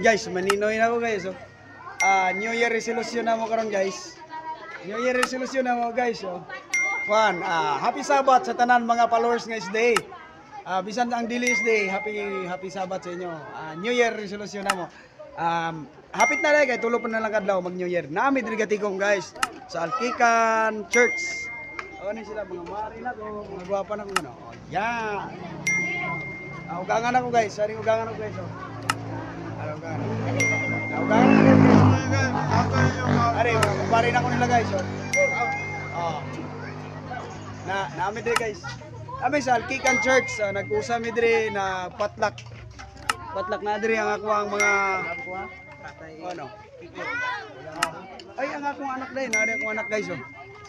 Guys, maninoy na ako guys. So, New Year resolution na mo karon guys. New Year resolution na mo guys. So, happy Sabbath sa tanan mga followers ng SD. Bisan ang dili SD, happy Sabbath sa inyo. New Year resolution na mo. Hapit na lang kay tulo pa na lang kadlaw mag New Year. Nami diri gatigom guys sa Alkikan Church. Ano sila mga mari na ko, mga gwapa na ko ano. Oh, yeah. Ugangan ako guys, sari ugangan ako guys. Ugangan ako guys. Ari, pare na ko nila guys. Nami diri guys. Kami sa Alkikan Church, nag-usa mi diri na patlak. Patlak na diri ang ako ang mga ano. Ay, ang akong anak dai, na akong anak guys.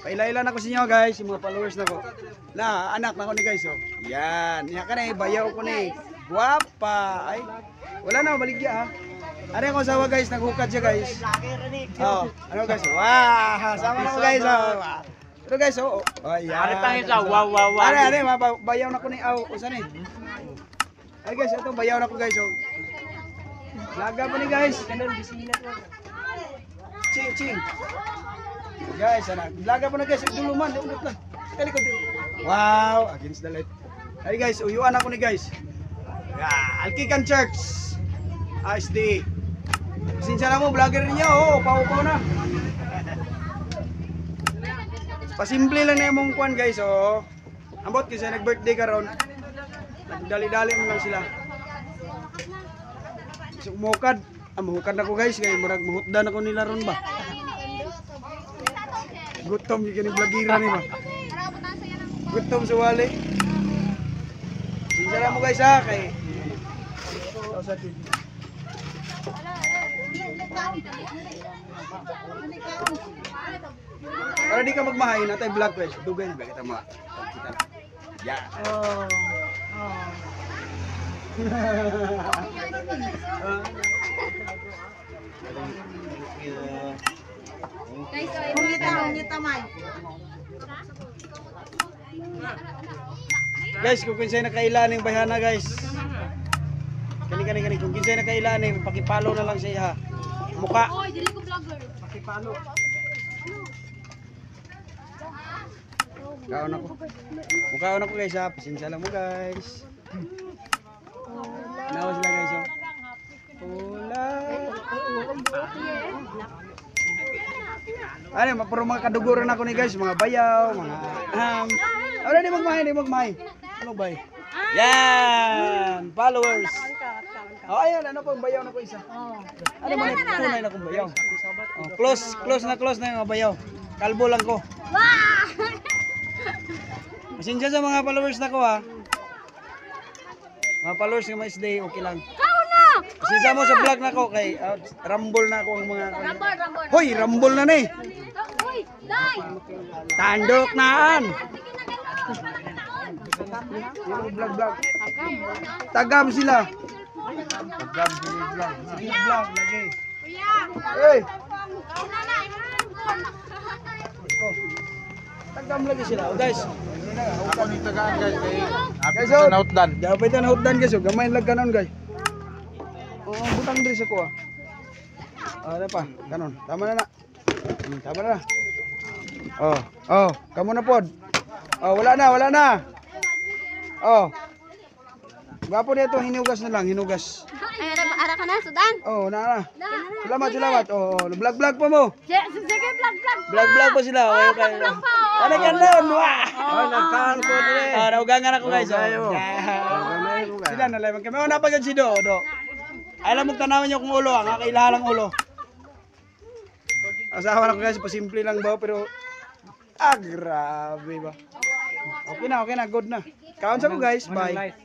Paila-ila na ko sa inyo guys, yung mga followers na ko. Na, anak na ko ni guys. Yan, yan ka na bayaw ko ni. Guwapa. Ay, wala na, baligya ha. Ano yung asawa guys, naghukad siya guys. Ano guys? Wow, sama na ko guys. Ito guys, yan. Ari pang isa, wow. Ari, bayaw na ko ni. Usan eh. Ay guys, ito bayaw na ko guys. Laga pa ni guys. Ching. Guys, laga pa na guys. Duluman, diundot lang. Kalikod. Wow, against the light. Ay guys, uyuan ako ni guys. Alkikan Church. SD. Sinsya na mo, vlogger niya. Pau-pau na. Pasimple lang na yung kuan guys. Ambot kasi nag-birthday karon. Nagdali-dali mo lang sila. So, muhukad na ko guys. Kaya muhutdan ako nila ron ba. Gutom yung vlogira ni ba. Gutom sa wali. Sinsya mo guys ha. Kay para di ka magmahay na tayo vlog guys. Dugay na kita mo. Yeah. Guys, kung kinsay nakailan ng bayhana guys. Kani kung kinsay nakailan pakipalo na lang siya ha. Muka. Oy, dili ko vlogger. Pakipalo. Mukhaon ako guys ha. Pasensya lang mo guys. Nawa sila guys ha. Puro mga kaduguran ako ni guys. Mga bayaw, mga ano di magmahay. Ano ba? Yan! Followers! Ayan, ano pang bayaw na ko isa? Ano man tunay na kong bayaw? Close na yung mga bayaw. Kalbo lang ko. Pasensya sa mga followers na ko ha. Mga followers ng mga SD, okay lang. Pasensya mo sa vlog na ko kay rumble na ako ang mga... Hoy, rumble na ni! Tandok naan! Yung vlog. Tagam sila. Sige vlog lagi. Hey. Tagam lagi sila. Guys. Ako ni tagaan guys. Guys, nautdan. dapat na nautdan guys. Gamay lang kanon guys. Butang diri sa ko. Ano pa? Kanon. Tama na. Tama na. Kamu na pod. Wala na. Gwapo nito, hinugas na lang, hinugas. Ay, ara ka na, Sudan? Na. Salamat. Vlog pa mo. Sige, vlog. Vlog pa sila. Ano ka doon? Nagkaan ko din. Naugangan ako guys. Sila na lang. Kami napagod si Do. Alam mo tanawin niyo kung ulo, ang kailalang ulo. Asawa na ko guys, pasimple lang ba, pero grabe ba. Okay na, good na. Kaon sa ko guys, bye.